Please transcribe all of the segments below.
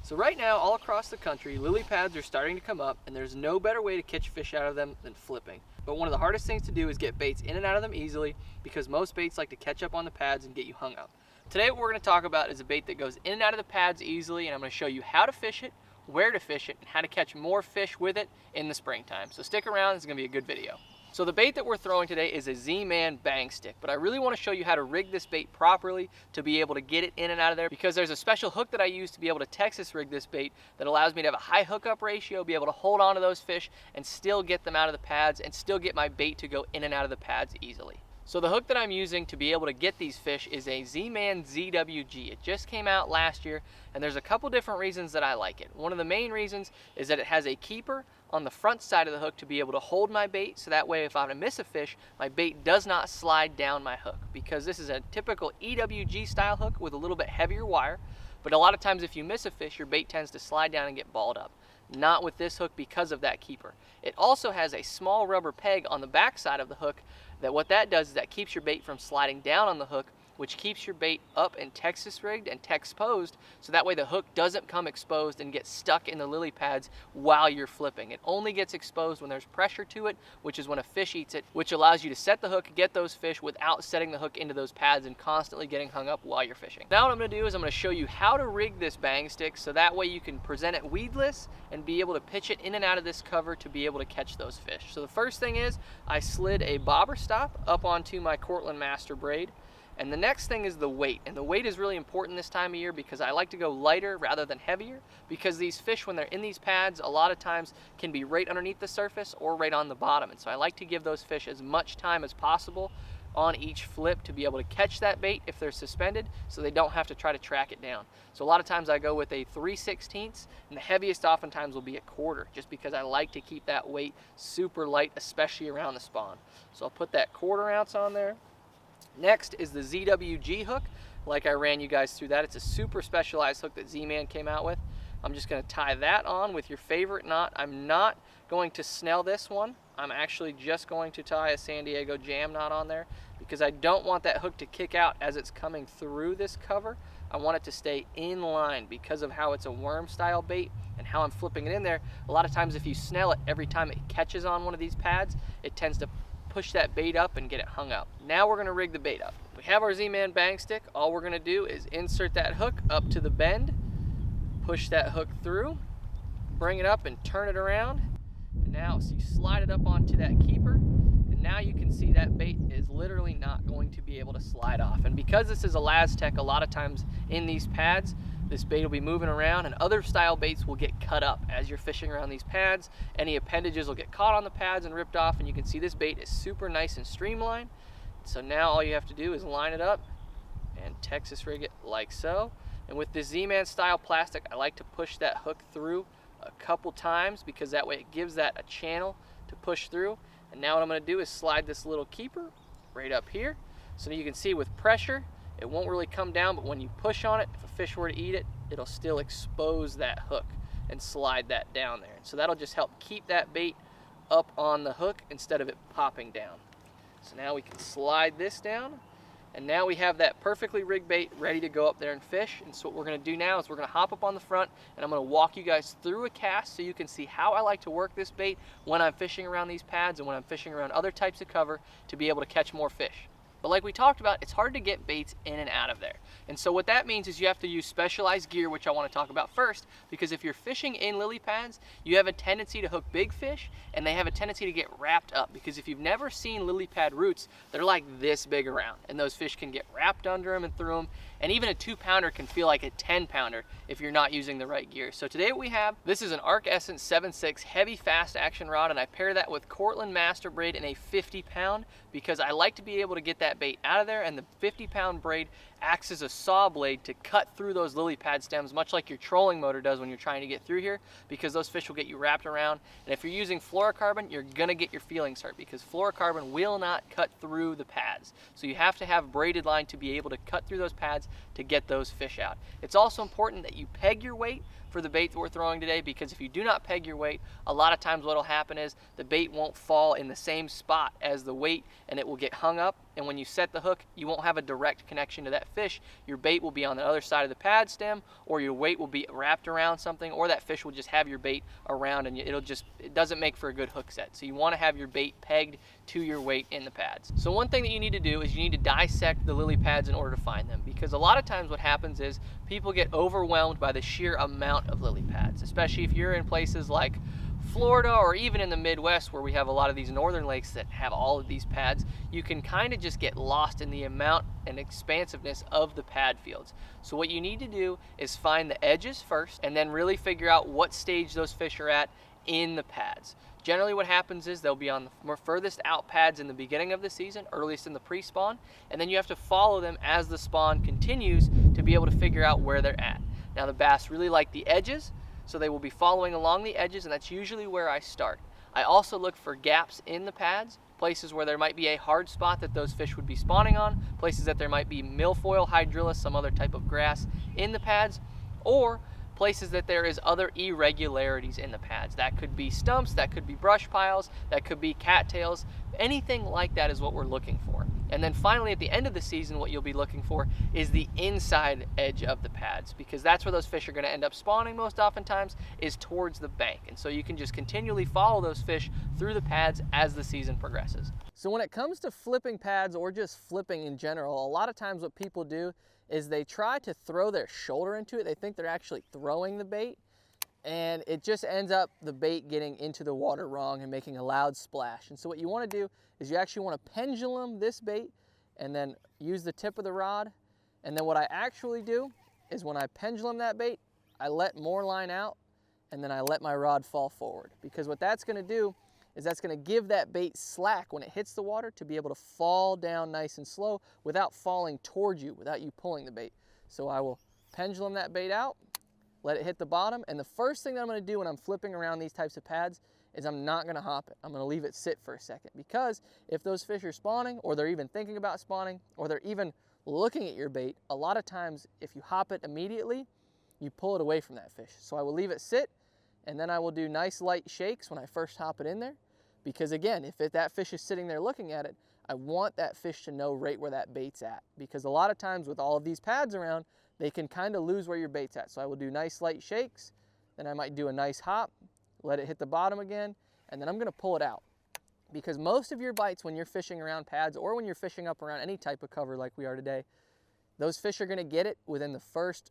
So right now, all across the country, lily pads are starting to come up, and there's no better way to catch fish out of them than flipping. But one of the hardest things to do is get baits in and out of them easily, because most baits like to catch up on the pads and get you hung up. Today what we're going to talk about is a bait that goes in and out of the pads easily, and I'm going to show you how to fish it, where to fish it, and how to catch more fish with it in the springtime. So stick around, it's going to be a good video. So the bait that we're throwing today is a Z-Man bang stick, but I really want to show you how to rig this bait properly to be able to get it in and out of there, because there's a special hook that I use to be able to Texas rig this bait that allows me to have a high hookup ratio, be able to hold on to those fish and still get them out of the pads and still get my bait to go in and out of the pads easily. So the hook that I'm using to be able to get these fish is a Z-Man ZWG. It just came out last year, and there's a couple different reasons that I like it. One of the main reasons is that it has a keeper on the front side of the hook to be able to hold my bait, so that way if I miss a fish, my bait does not slide down my hook, because this is a typical EWG style hook with a little bit heavier wire. But a lot of times if you miss a fish, your bait tends to slide down and get balled up. Not with this hook because of that keeper. It also has a small rubber peg on the back side of the hook that what that does is that keeps your bait from sliding down on the hook, which keeps your bait up and Texas rigged and Tex-posed, so that way the hook doesn't come exposed and get stuck in the lily pads while you're flipping. It only gets exposed when there's pressure to it, which is when a fish eats it, which allows you to set the hook, get those fish without setting the hook into those pads and constantly getting hung up while you're fishing. Now what I'm going to do is I'm going to show you how to rig this bang stick, so that way you can present it weedless and be able to pitch it in and out of this cover to be able to catch those fish. So the first thing is I slid a bobber stop up onto my Cortland Master braid. And the next thing is the weight, and the weight is really important this time of year because I like to go lighter rather than heavier, because these fish, when they're in these pads, a lot of times can be right underneath the surface or right on the bottom. And so I like to give those fish as much time as possible on each flip to be able to catch that bait if they're suspended, so they don't have to try to track it down. So a lot of times I go with a 3/16, and the heaviest oftentimes will be a 1/4, just because I like to keep that weight super light, especially around the spawn. So I'll put that 1/4 ounce on there. Next is the ZWG hook. Like I ran you guys through that, it's a super specialized hook that Z-Man came out with. I'm just going to tie that on with your favorite knot. I'm not going to snell this one. I'm actually just going to tie a San Diego jam knot on there, because I don't want that hook to kick out as it's coming through this cover. I want it to stay in line because of how it's a worm style bait and how I'm flipping it in there. A lot of times if you snell it every time it catches on one of these pads, it tends to push that bait up and get it hung up. Now we're going to rig the bait up. We have our Z-Man bang stick. All we're going to do is insert that hook up to the bend, push that hook through, bring it up and turn it around. And now, so you slide it up onto that keeper, and now you can see that bait is literally not going to be able to slide off. And because this is a Laz-Tech, a lot of times in these pads, this bait will be moving around, and other style baits will get cut up as you're fishing around these pads. Any appendages will get caught on the pads and ripped off, and you can see this bait is super nice and streamlined. So now all you have to do is line it up and Texas rig it like so. And with this Z-Man style plastic, I like to push that hook through a couple times, because that way it gives that a channel to push through. And now what I'm going to do is slide this little keeper right up here, so you can see with pressure it won't really come down, but when you push on it, if a fish were to eat it, it'll still expose that hook and slide that down there. So that'll just help keep that bait up on the hook instead of it popping down. So now we can slide this down, and now we have that perfectly rigged bait ready to go up there and fish. And so what we're going to do now is we're going to hop up on the front, and I'm going to walk you guys through a cast so you can see how I like to work this bait when I'm fishing around these pads and when I'm fishing around other types of cover to be able to catch more fish. But like we talked about, it's hard to get baits in and out of there. And so what that means is you have to use specialized gear, which I want to talk about first, because if you're fishing in lily pads, you have a tendency to hook big fish, and they have a tendency to get wrapped up, because if you've never seen lily pad roots, they're like this big around, and those fish can get wrapped under them and through them, and even a 2-pounder can feel like a 10-pounder if you're not using the right gear. So today what we have, this is an Ark Essence 7/6 heavy fast action rod, and I pair that with Cortland Master braid in a 50-pound, because I like to be able to get that bait out of there, and the 50-pound braid acts as a saw blade to cut through those lily pad stems, much like your trolling motor does when you're trying to get through here, because those fish will get you wrapped around. And if you're using fluorocarbon, you're gonna get your feelings hurt, because fluorocarbon will not cut through the pads. So you have to have braided line to be able to cut through those pads to get those fish out. It's also important that you peg your weight for the bait that we're throwing today, because if you do not peg your weight, a lot of times what will happen is the bait won't fall in the same spot as the weight, and it will get hung up and when you set the hook, you won't have a direct connection to that fish. Your bait will be on the other side of the pad stem, or your weight will be wrapped around something, or that fish will just have your bait around, and it doesn't make for a good hook set. So you want to have your bait pegged to your weight in the pads. So one thing that you need to do is you need to dissect the Lilly pads in order to find them, because a lot of times what happens is people get overwhelmed by the sheer amount of Lilly pads, especially if you're in places like Florida or even in the Midwest where we have a lot of these northern lakes that have all of these pads. You can kind of just get lost in the amount and expansiveness of the pad fields. So what you need to do is find the edges first and then really figure out what stage those fish are at in the pads. Generally what happens is they'll be on the more furthest out pads in the beginning of the season, earliest in the pre-spawn, and then you have to follow them as the spawn continues to be able to figure out where they're at. Now the bass really like the edges, so they will be following along the edges, and that's usually where I start. I also look for gaps in the pads, places where there might be a hard spot that those fish would be spawning on, places that there might be milfoil, hydrilla, some other type of grass in the pads, or places that there is other irregularities in the pads. That could be stumps, that could be brush piles, that could be cattails. Anything like that is what we're looking for. And then finally at the end of the season, what you'll be looking for is the inside edge of the pads, because that's where those fish are going to end up spawning most oftentimes, is towards the bank. And so you can just continually follow those fish through the pads as the season progresses. So when it comes to flipping pads or just flipping in general, a lot of times what people do is they try to throw their shoulder into it. They think they're actually throwing the bait, and it just ends up the bait getting into the water wrong and making a loud splash. And so what you want to do is you actually want to pendulum this bait and then use the tip of the rod. And then what I actually do is when I pendulum that bait, I let more line out and then I let my rod fall forward, because what that's going to do is that's going to give that bait slack when it hits the water to be able to fall down nice and slow without falling towards you, without you pulling the bait. So I will pendulum that bait out, let it hit the bottom, and the first thing that I'm going to do when I'm flipping around these types of pads is I'm not going to hop it. I'm going to leave it sit for a second, because if those fish are spawning, or they're even thinking about spawning, or they're even looking at your bait, a lot of times if you hop it immediately, you pull it away from that fish. So I will leave it sit, and then I will do nice light shakes when I first hop it in there. Because again, if that fish is sitting there looking at it, I want that fish to know right where that bait's at. Because a lot of times with all of these pads around, they can kind of lose where your bait's at. So I will do nice light shakes, then I might do a nice hop, let it hit the bottom again, and then I'm gonna pull it out. Because most of your bites when you're fishing around pads or when you're fishing up around any type of cover like we are today, those fish are gonna get it within the first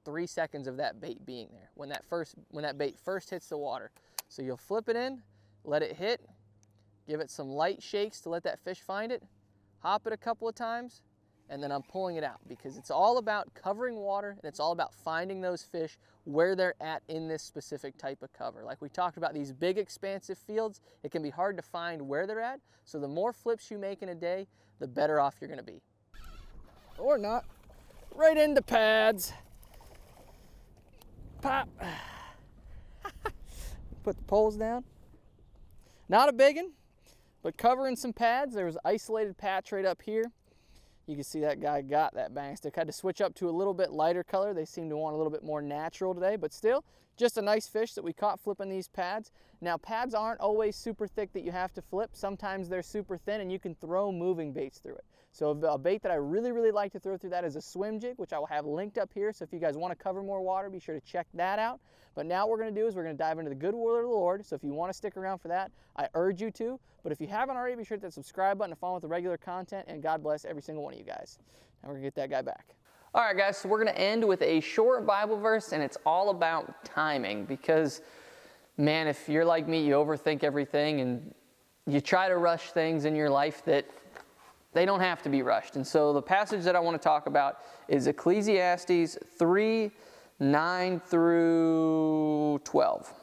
3 seconds of that bait being there, when that bait first hits the water. So you'll flip it in, let it hit, give it some light shakes to let that fish find it, hop it a couple of times, and then I'm pulling it out, because it's all about covering water and it's all about finding those fish where they're at in this specific type of cover. Like we talked about, these big expansive fields, it can be hard to find where they're at. So the more flips you make in a day, the better off you're gonna be. Or not. Right into pads. Pop. Put the poles down. Not a big one, but covering some pads. There was an isolated patch right up here. You can see that guy got that bang stick. Had to switch up to a little bit lighter color. They seem to want a little bit more natural today, but still, just a nice fish that we caught flipping these pads. Now, pads aren't always super thick that you have to flip. Sometimes they're super thin and you can throw moving baits through it. So a bait that I really, really like to throw through that is a swim jig, which I will have linked up here. So if you guys want to cover more water, be sure to check that out. But now what we're going to do is we're going to dive into the good word of the Lord. So if you want to stick around for that, I urge you to. But if you haven't already, be sure to hit that subscribe button to follow with the regular content. And God bless every single one of you guys. Now we're going to get that guy back. All right, guys, so we're going to end with a short Bible verse, and it's all about timing. Because, man, if you're like me, you overthink everything and you try to rush things in your life that they don't have to be rushed. And so the passage that I want to talk about is Ecclesiastes 3:9 through 12.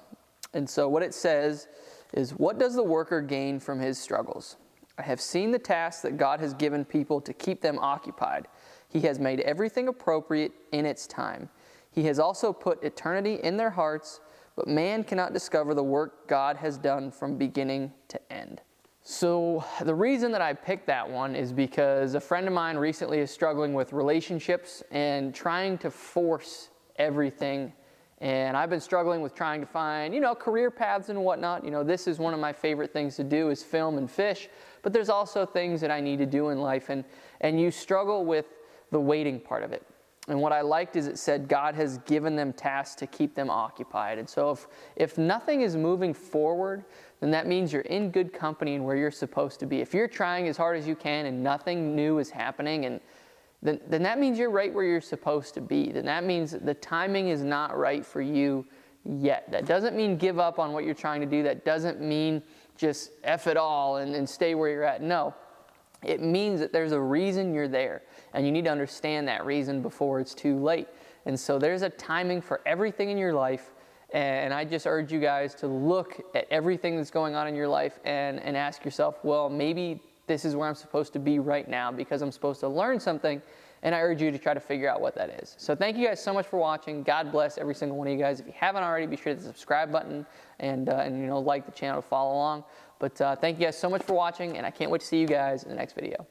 And so what it says is, "What does the worker gain from his struggles? I have seen the task that God has given people to keep them occupied. He has made everything appropriate in its time. He has also put eternity in their hearts, but man cannot discover the work God has done from beginning to end." So the reason that I picked that one is because a friend of mine recently is struggling with relationships and trying to force everything And I've been struggling with trying to find, career paths and whatnot. This is one of my favorite things to do is film and fish, but there's also things that I need to do in life, and you struggle with the waiting part of it. And what I liked is it said God has given them tasks to keep them occupied. And so if nothing is moving forward, then that means you're in good company and where you're supposed to be. If you're trying as hard as you can and nothing new is happening, and then that means you're right where you're supposed to be. Then that means the timing is not right for you yet. That doesn't mean give up on what you're trying to do. That doesn't mean just F it all and stay where you're at. No. It means that there's a reason you're there, and you need to understand that reason before it's too late. And so there's a timing for everything in your life, and I just urge you guys to look at everything that's going on in your life and ask yourself, well, maybe this is where I'm supposed to be right now because I'm supposed to learn something, and I urge you to try to figure out what that is. So thank you guys so much for watching. God bless every single one of you guys. If you haven't already, be sure to hit the subscribe button and like the channel to follow along. But thank you guys so much for watching, and I can't wait to see you guys in the next video.